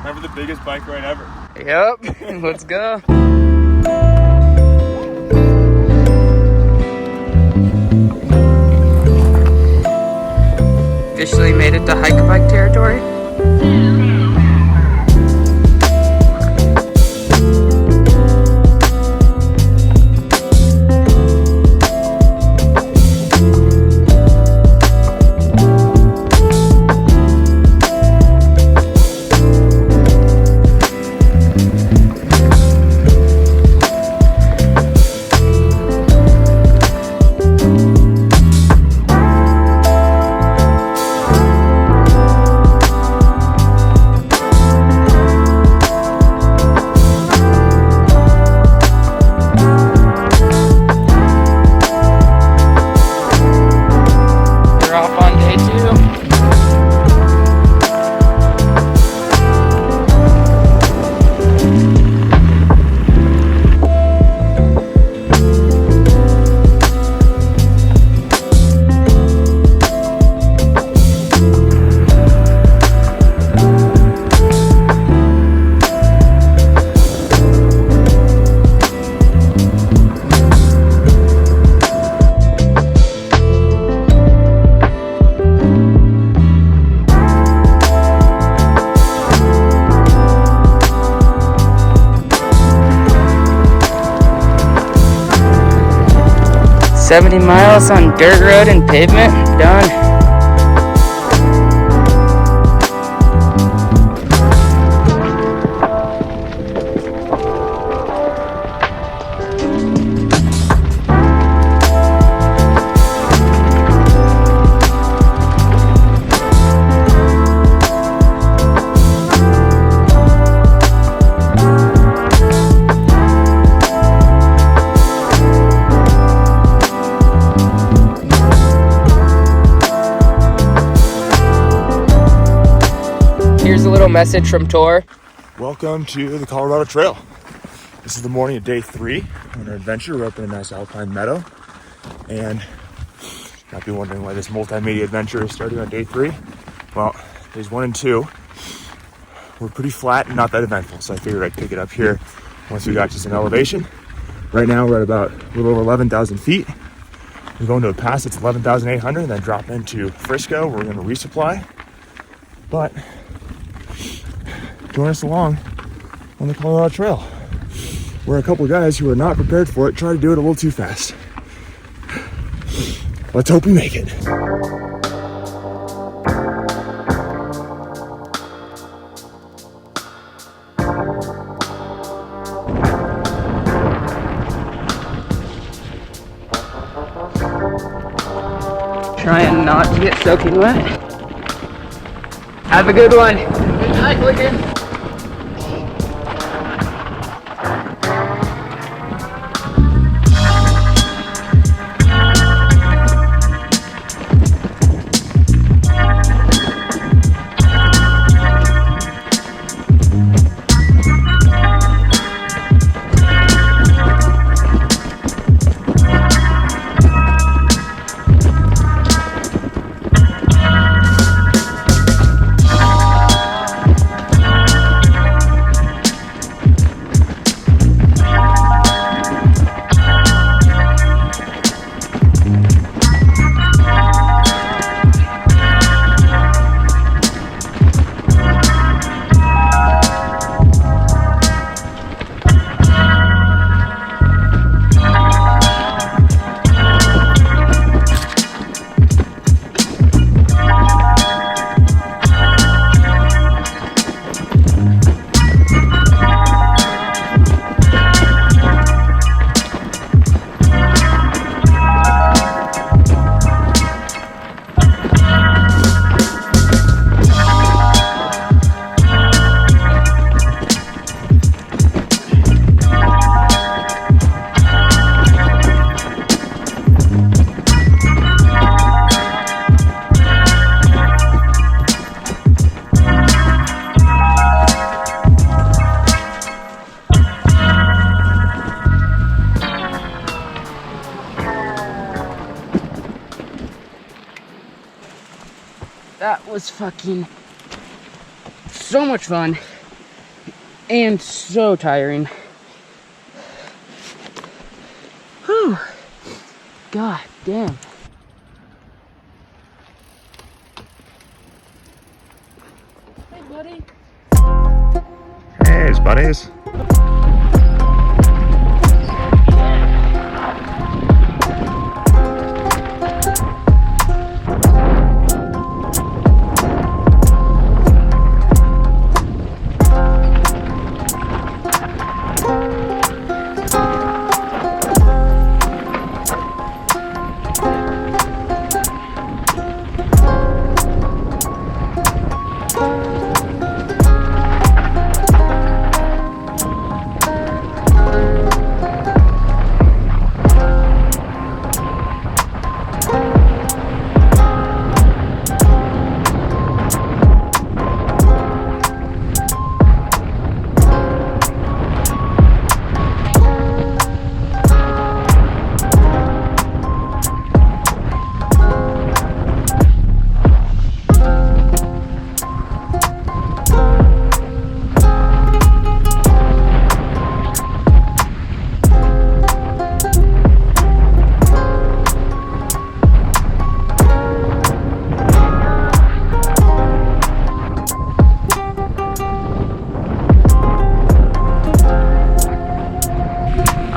Never the biggest bike ride ever. Yep, let's go. Officially made it to hike bike territory. 70 miles on dirt road and pavement, done. Here's a little message from Tor. Welcome to the Colorado Trail. This is the morning of day 3 on our adventure. We're up in a nice alpine meadow. And you might be wondering why this multimedia adventure is starting on day 3. Well, days 1 and 2 were pretty flat and not that eventful. So I figured I'd pick it up here once we got to some elevation. Right now we're at about a little over 11,000 feet. We're going to a pass that's 11,800 and then drop into Frisco. We're going to resupply. But join us along on the Colorado Trail, where a couple of guys who are not prepared for it try to do it a little too fast. Let's hope we make it. Trying not to get soaking wet. Have a good one. Good night, Wigan. That was fucking so much fun. and so tiring. Whew. God damn. Hey, buddy. Hey, buddies.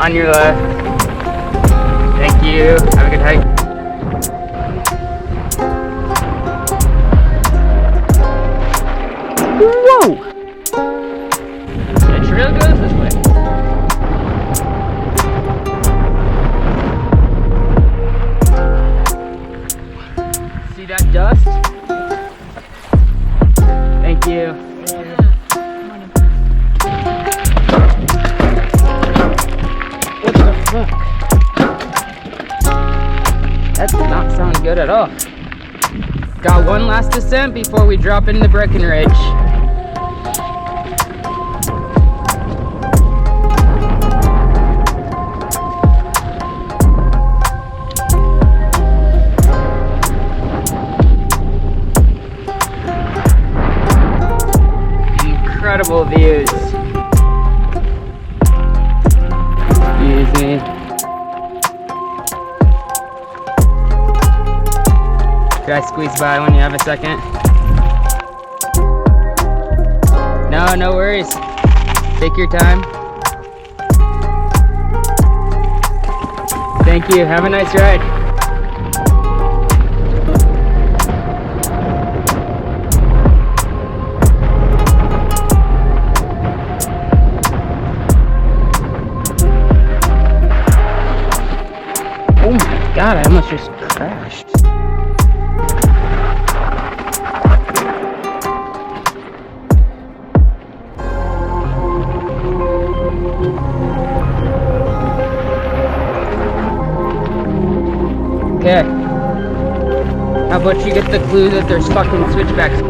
On your left. Thank you. Have a good hike. Whoa! The trail goes this way. See that dust? Thank you. That did not sound good at all. Got one last descent before we drop into Breckenridge. Incredible views. Excuse me. Could I squeeze by when you have a second? No, no worries. Take your time. Thank you. Have a nice ride. Oh my God, I almost just crashed. Okay. How about you get the clue that there's fucking switchbacks?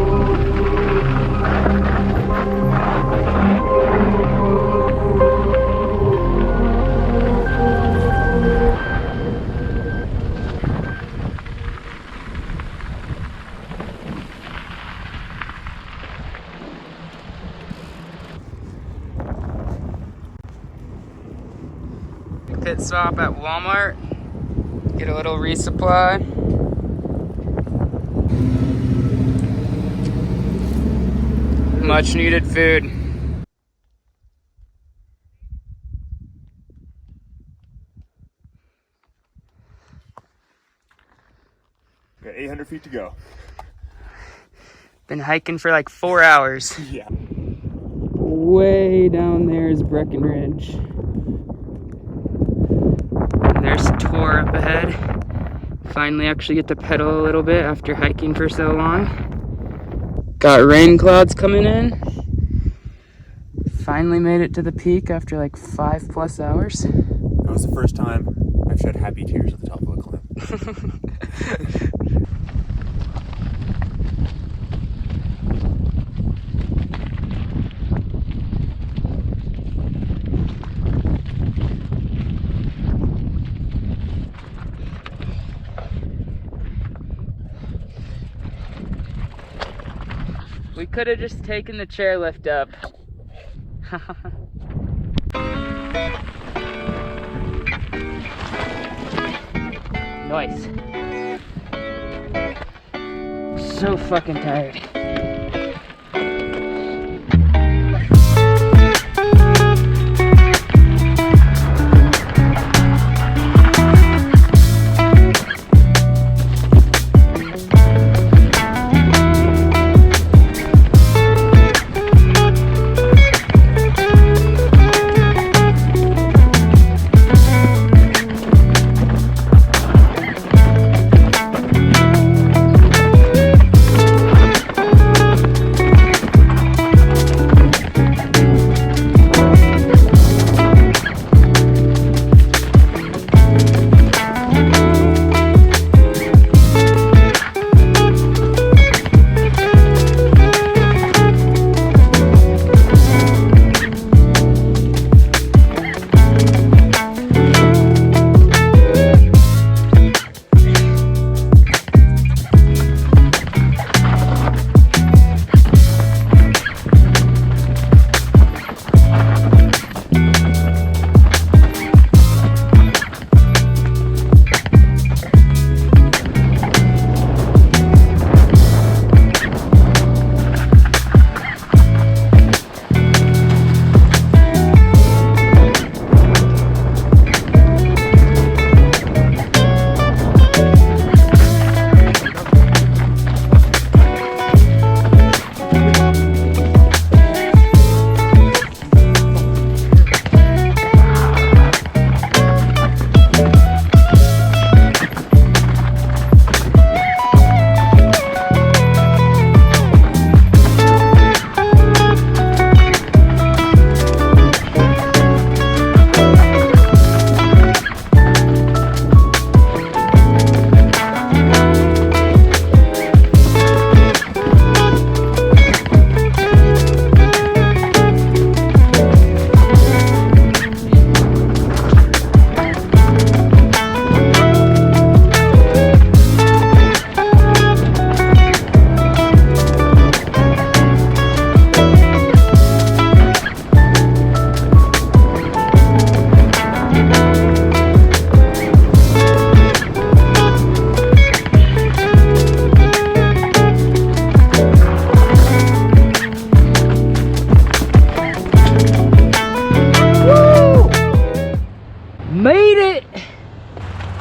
Pit stop at Walmart. Get a little resupply. Much needed food. Got 800 feet to go. Been hiking for like 4 hours. Yeah. Way down there is Breckenridge. There's Tor up ahead. Finally actually get to pedal a little bit after hiking for so long. Got rain clouds coming in. Finally made it to the peak after like 5+ hours. That was the first time I've shed happy tears at the top of a climb. We could have just taken the chairlift up. Nice. So fucking tired.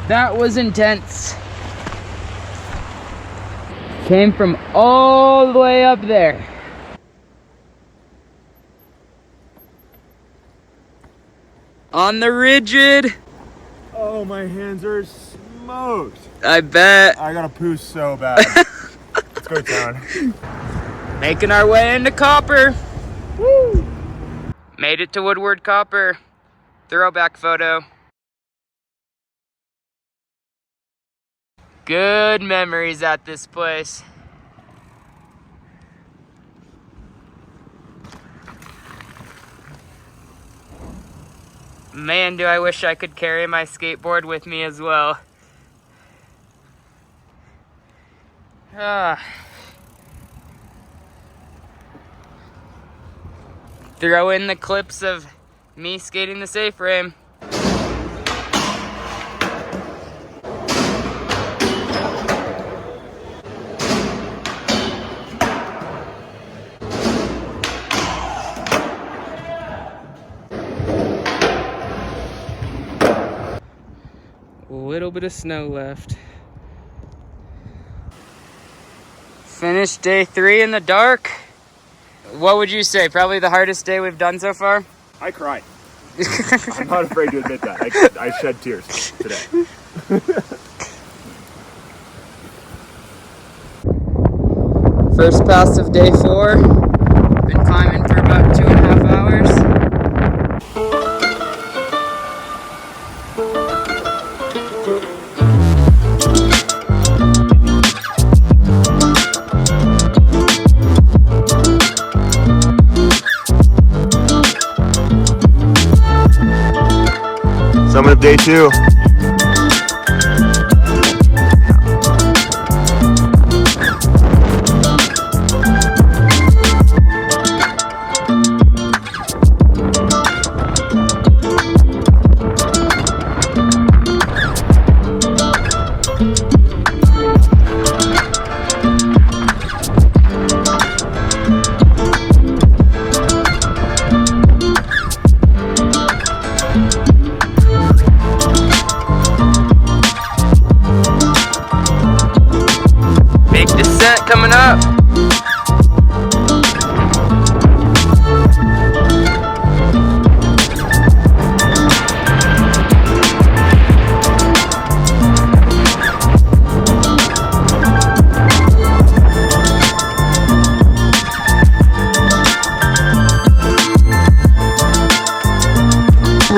That was intense. Came from all the way up there. On the rigid. Oh, my hands are smoked. I bet. I gotta poo so bad. Let's go down. Making our way into Copper. Woo! Made it to Woodward Copper. Throwback photo. Good memories at this place. Man, do I wish I could carry my skateboard with me as well. Throw in the clips of me skating the safe frame. A little bit of snow left. Finished day 3 in the dark. What would you say? Probably the hardest day we've done so far? I cried. I'm not afraid to admit that. I shed tears today. First pass of day 4. Been climbing for about 2.5 hours. Summit of day 2.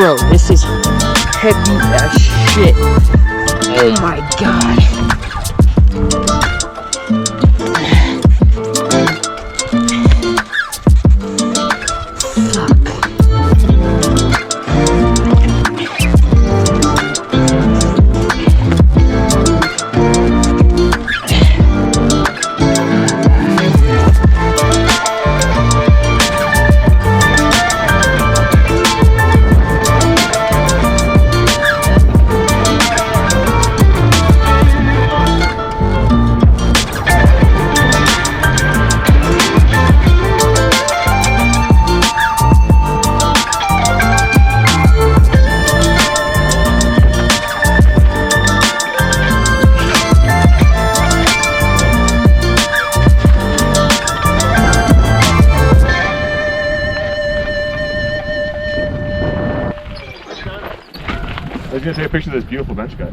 Bro, this is heavy as shit. Oh my god. I was gonna take a picture of this beautiful bench cut.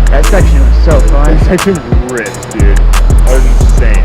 That section was so fun. That section ripped, dude. That was insane.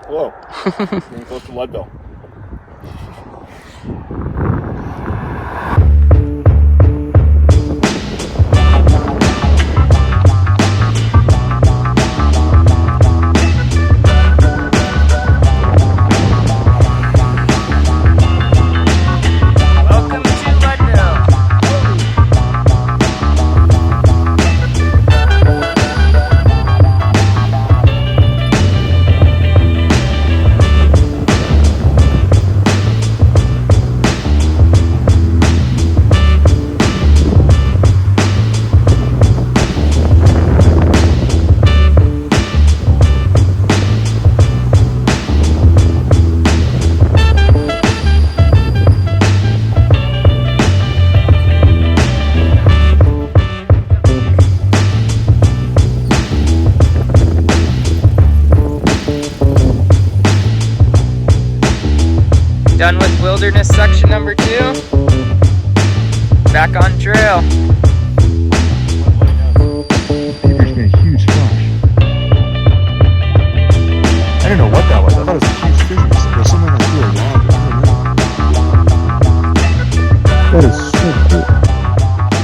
Whoa. Getting close to Leadville. Done with wilderness section number 2. Back on trail. There's been a huge splash. I didn't know what that was. I thought it was a huge fish or something that threw a log. That is so cool.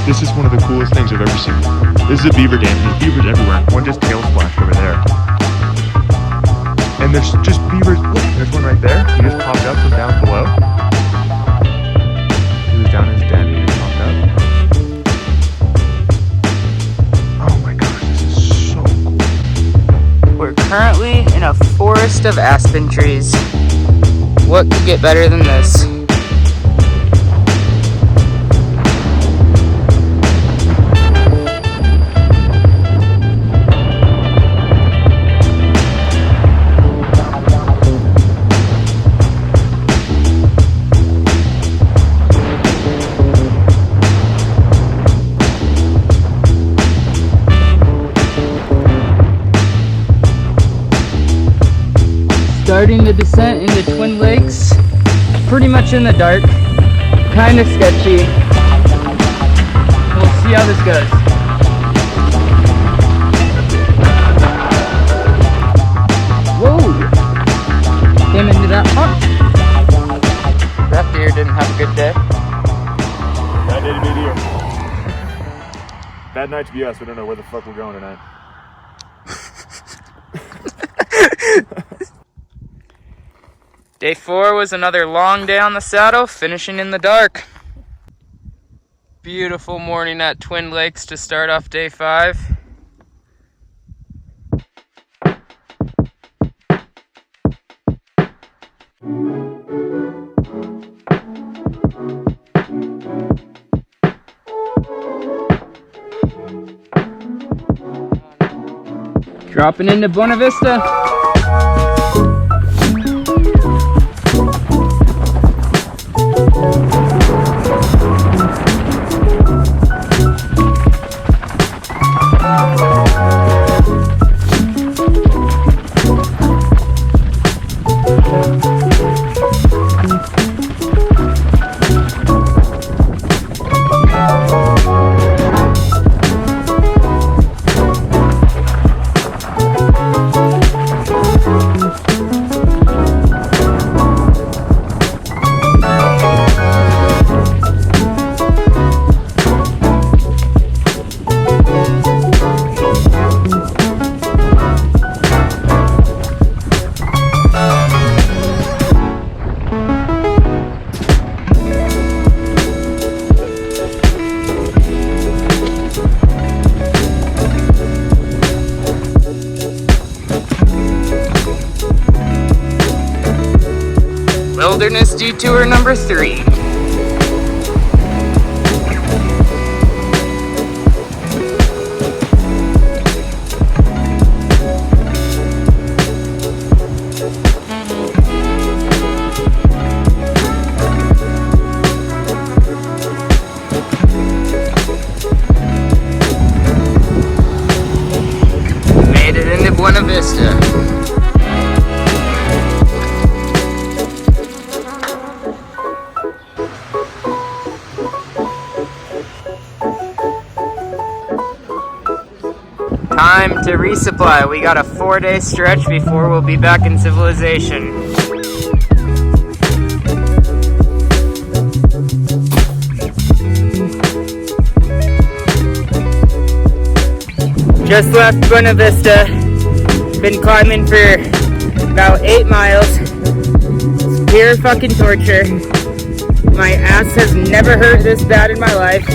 This is one of the coolest things I've ever seen. This is a beaver dam. There's beavers everywhere. One just tail splashed over there. And there's just beavers. Look, there's one right there. He just popped up from down below. He was down in his den. He just popped up. Oh my gosh, this is so cool. We're currently in a forest of aspen trees. What could get better than this? starting the descent into Twin Lakes pretty much in the dark. Kind of sketchy. We'll see how this goes. Whoa! Came into that pump. That deer didn't have a good day. Bad day to be deer. Bad night to be us. We don't know where the fuck we're going tonight. Day 4 was another long day on the saddle, finishing in the dark. Beautiful morning at Twin Lakes to start off day 5. Dropping into Buena Vista. Wilderness detour number 3. Made it into Buena Vista. Time to resupply. We got a 4-day stretch before we'll be back in civilization. Just left Buena Vista. Been climbing for about 8 miles. It's pure fucking torture. My ass has never hurt this bad in my life.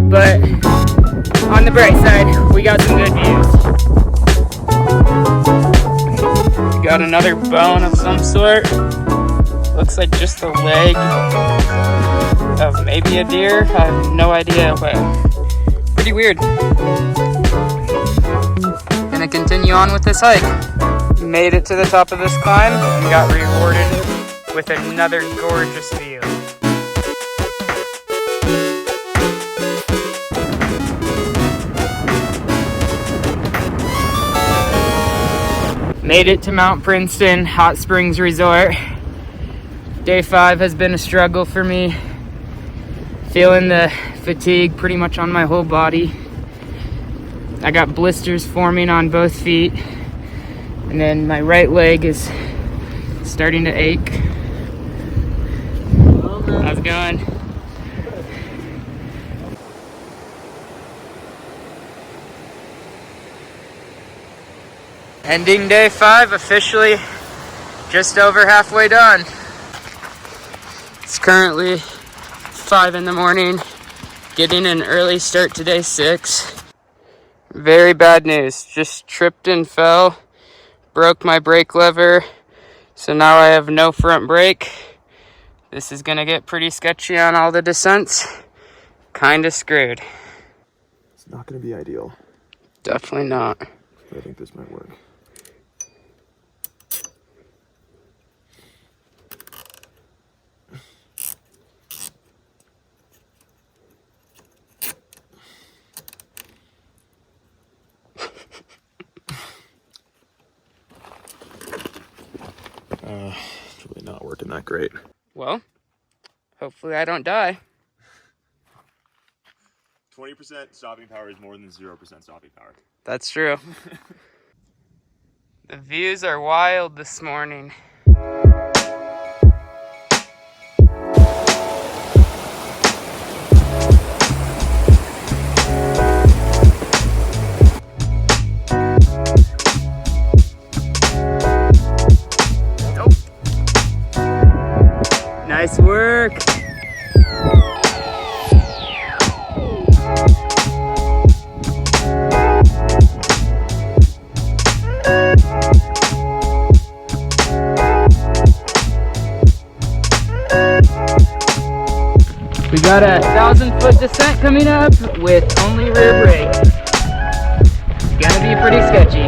But on the bright side, we got some good views. We got another bone of some sort. Looks like just the leg of maybe a deer. I have no idea, but pretty weird. Gonna continue on with this hike. Made it to the top of this climb and got rewarded with another gorgeous view. Made it to Mount Princeton Hot Springs Resort. Day 5 has been a struggle for me. Feeling the fatigue pretty much on my whole body. I got blisters forming on both feet. And then my right leg is starting to ache. How's it going? Ending day 5, officially just over halfway done. It's currently 5 in the morning, getting an early start to day 6. Very bad news, just tripped and fell, broke my brake lever, so now I have no front brake. This is gonna get pretty sketchy on all the descents. Kinda screwed. It's not gonna be ideal. Definitely not. But I think this might work. not great. Well, hopefully I don't die. 20% stopping power is more than 0% stopping power. That's true. The views are wild this morning. Nice work. We got a 1,000-foot descent coming up with only rear brake. Gonna be pretty sketchy.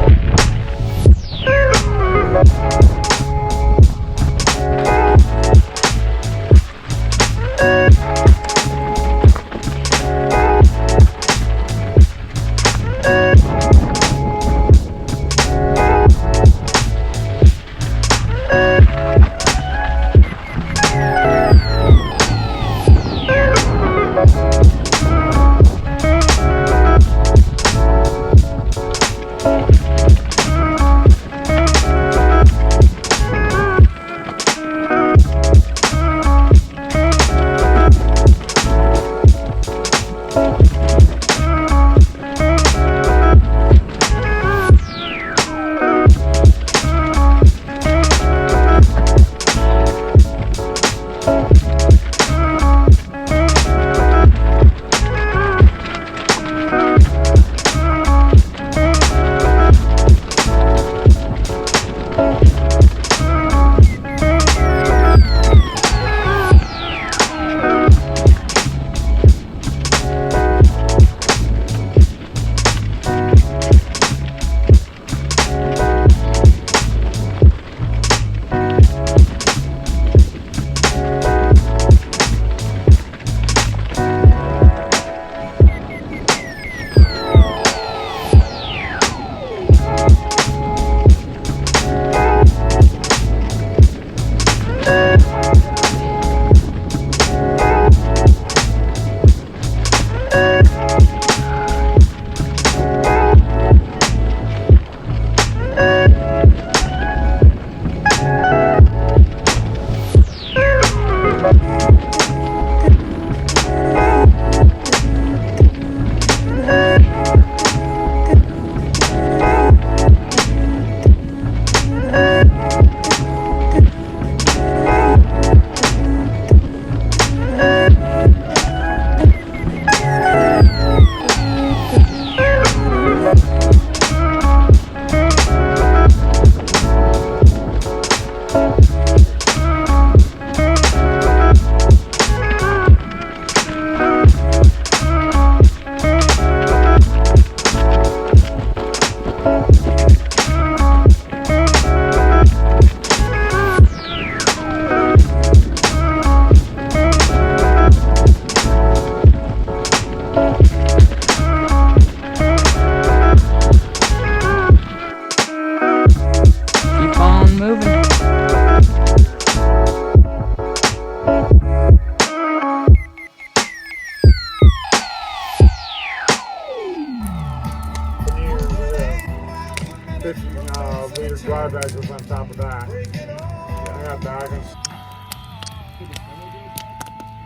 dry bags was on top of that. I got bagging.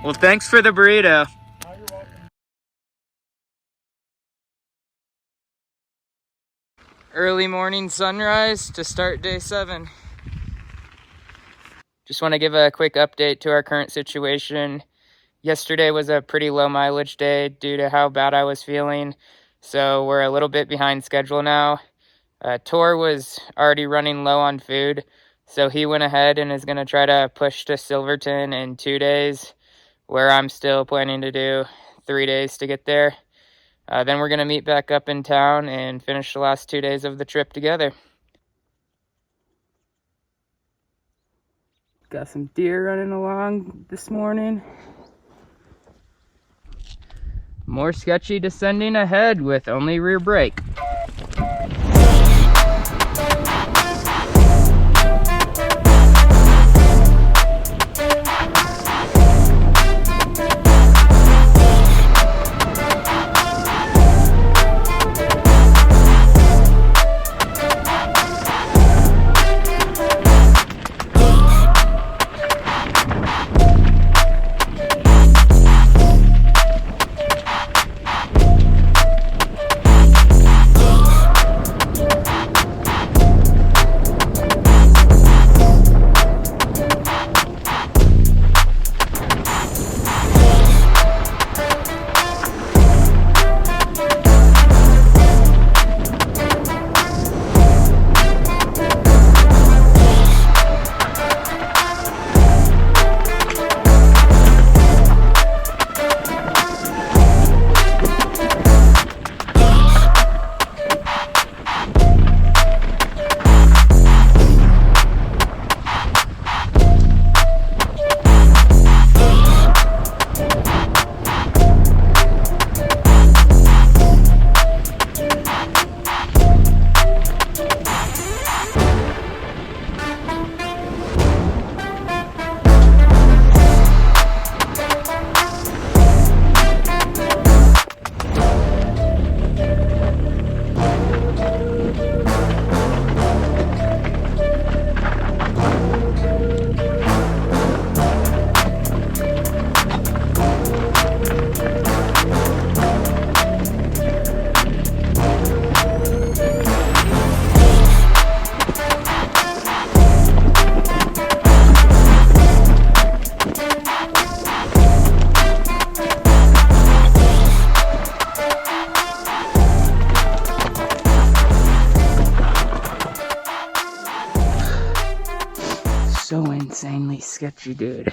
Well, thanks for the burrito. Early morning sunrise to start day 7. Just want to give a quick update to our current situation. Yesterday was a pretty low mileage day due to how bad I was feeling, so we're a little bit behind schedule now. Tor was already running low on food, so he went ahead and is going to try to push to Silverton in 2 days, where I'm still planning to do 3 days to get there. Then we're going to meet back up in town and finish the last 2 days of the trip together. Got some deer running along this morning. More sketchy descending ahead with only rear brake. insanely sketchy, dude.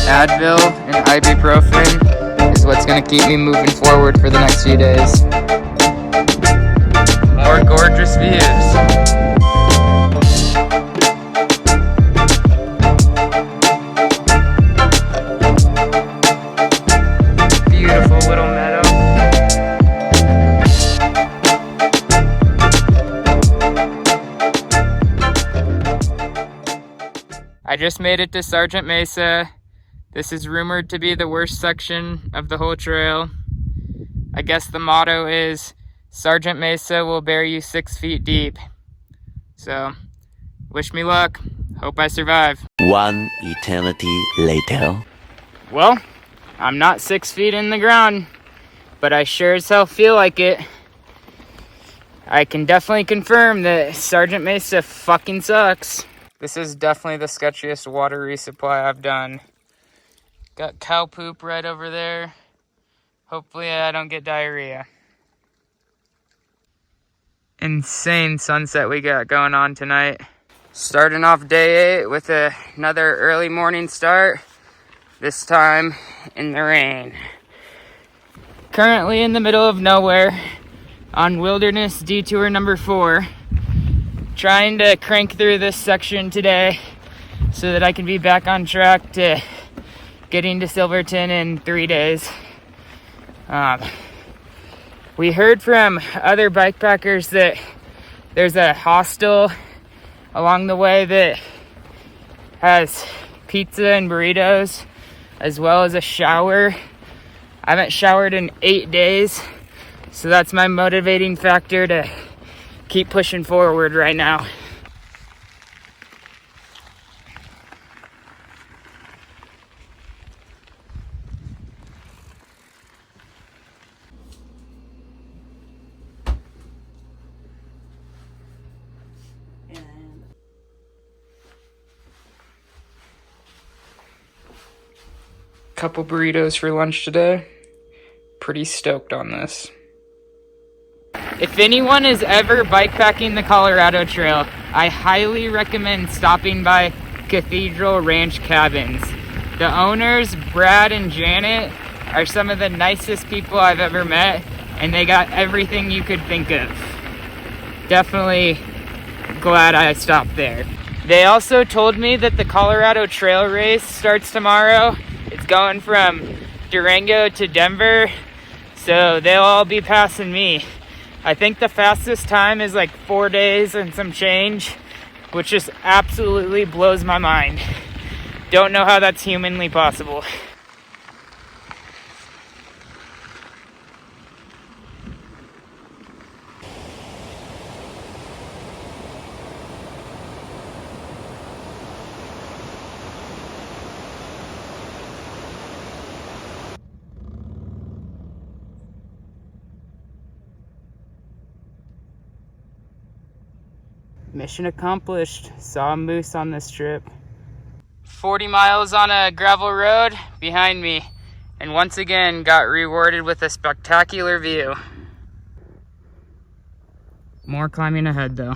Advil and ibuprofen is what's going to keep me moving forward for the next few days. More gorgeous views. Beautiful little meadow. I just made it to Sargent Mesa. This is rumored to be the worst section of the whole trail. I guess the motto is, Sargent Mesa will bury you 6 feet deep. So, wish me luck. Hope I survive. One eternity later. Well, I'm not 6 feet in the ground, but I sure as hell feel like it. I can definitely confirm that Sargent Mesa fucking sucks. This is definitely the sketchiest water resupply I've done. Got cow poop right over there. Hopefully I don't get diarrhea. Insane sunset we got going on tonight. Starting off day 8 with another early morning start. This time in the rain. Currently in the middle of nowhere on wilderness detour number 4. Trying to crank through this section today so that I can be back on track to getting to Silverton in 3 days. We heard from other bikepackers that there's a hostel along the way that has pizza and burritos, as well as a shower. I haven't showered in 8 days, so that's my motivating factor to keep pushing forward right now. Couple burritos for lunch today. Pretty stoked on this. If anyone is ever bikepacking the Colorado Trail, I highly recommend stopping by Cathedral Ranch Cabins. The owners, Brad and Janet, are some of the nicest people I've ever met, and they got everything you could think of. Definitely glad I stopped there. They also told me that the Colorado Trail race starts tomorrow. It's going from Durango to Denver, so they'll all be passing me. I think the fastest time is like 4 days and some change, which just absolutely blows my mind. Don't know how that's humanly possible. Mission accomplished. Saw a moose on this trip. 40 miles on a gravel road behind me, and once again got rewarded with a spectacular view. More climbing ahead though.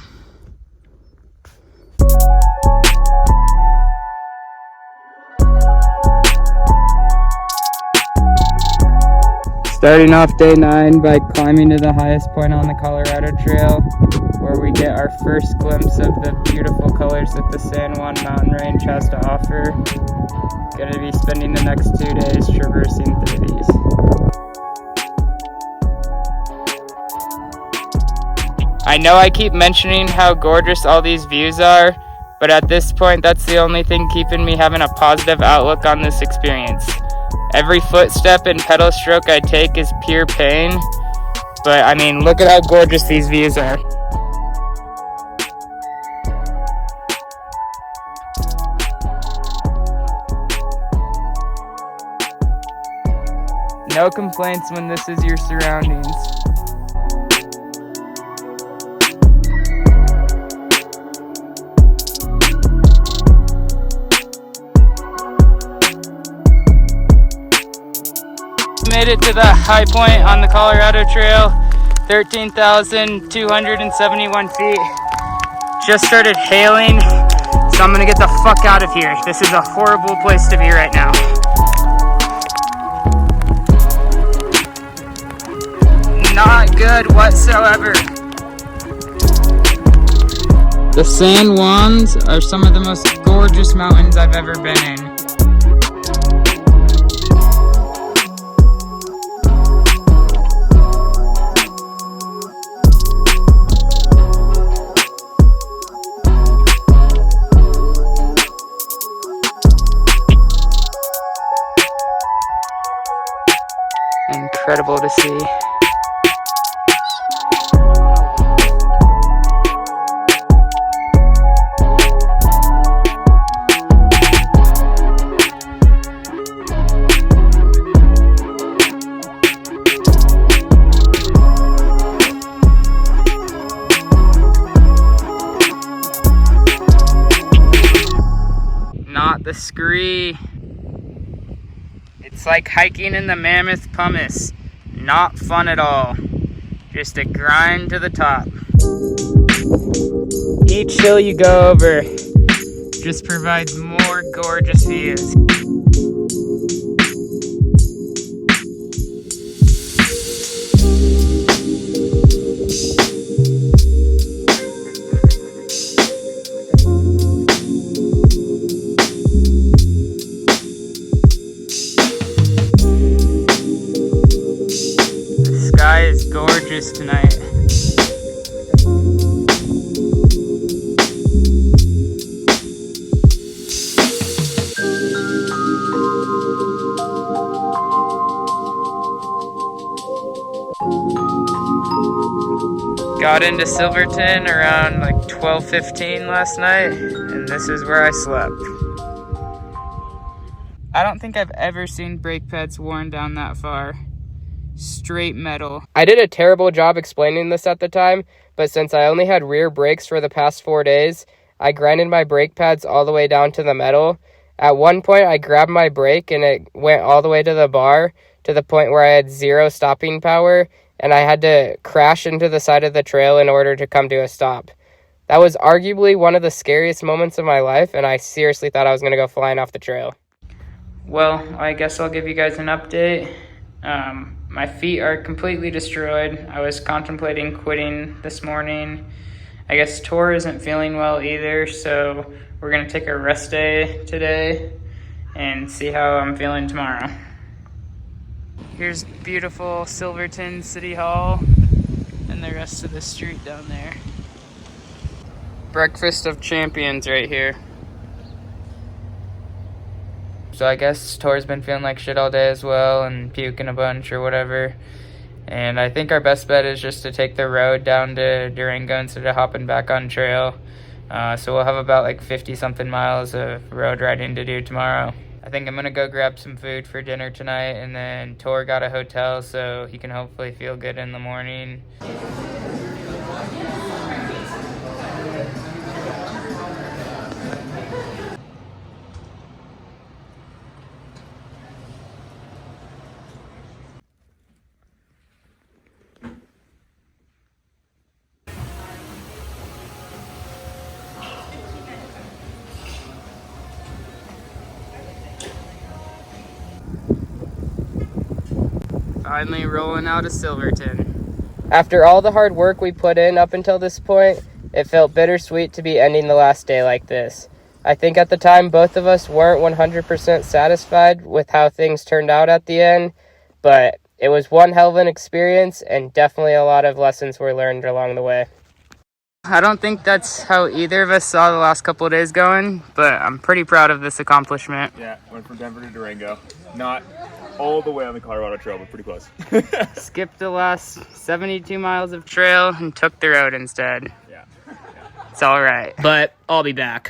Starting off day 9 by climbing to the highest point on the Colorado Trail, where we get our first glimpse of the beautiful colors that the San Juan mountain range has to offer. Gonna be spending the next 2 days traversing through these. I know I keep mentioning how gorgeous all these views are, but at this point that's the only thing keeping me having a positive outlook on this experience. Every footstep and pedal stroke I take is pure pain, but I mean, look at how gorgeous these views are. No complaints when this is your surroundings. Made it to the high point on the Colorado Trail, 13,271 feet. Just started hailing, so I'm gonna get the fuck out of here. This is a horrible place to be right now. Not good whatsoever. The San Juans are some of the most gorgeous mountains I've ever been in. Incredible to see. Not the scree. It's like hiking in the Mammoth Pumice. Not fun at all. Just a grind to the top. Each hill you go over just provides more gorgeous views. The sky is gorgeous tonight. Got into Silverton around like 12:15 last night, and this is where I slept. I don't think I've ever seen brake pads worn down that far. Straight metal. I did a terrible job explaining this at the time, but since I only had rear brakes for the past 4 days, I grinded my brake pads all the way down to the metal. At one point, I grabbed my brake and it went all the way to the bar, to the point where I had 0 stopping power, and I had to crash into the side of the trail in order to come to a stop. That was arguably one of the scariest moments of my life, and I seriously thought I was going to go flying off the trail. Well, I guess I'll give you guys an update. My feet are completely destroyed. I was contemplating quitting this morning. I guess Tor isn't feeling well either, so we're gonna take a rest day today and see how I'm feeling tomorrow. Here's beautiful Silverton City Hall and the rest of the street down there. Breakfast of champions right here. So I guess Tor's been feeling like shit all day as well and puking a bunch or whatever. And I think our best bet is just to take the road down to Durango instead of hopping back on trail. So we'll have about like 50-something miles of road riding to do tomorrow. I think I'm going to go grab some food for dinner tonight, and then Tor got a hotel so he can hopefully feel good in the morning. Finally rolling out of Silverton. After all the hard work we put in up until this point, it felt bittersweet to be ending the last day like this. I think at the time both of us weren't 100% satisfied with how things turned out at the end, but it was one hell of an experience and definitely a lot of lessons were learned along the way. I don't think that's how either of us saw the last couple of days going, but I'm pretty proud of this accomplishment. Yeah, went from Denver to Durango. Not all the way on the Colorado Trail, but pretty close. Skipped the last 72 miles of trail and took the road instead. Yeah. It's all right, but I'll be back.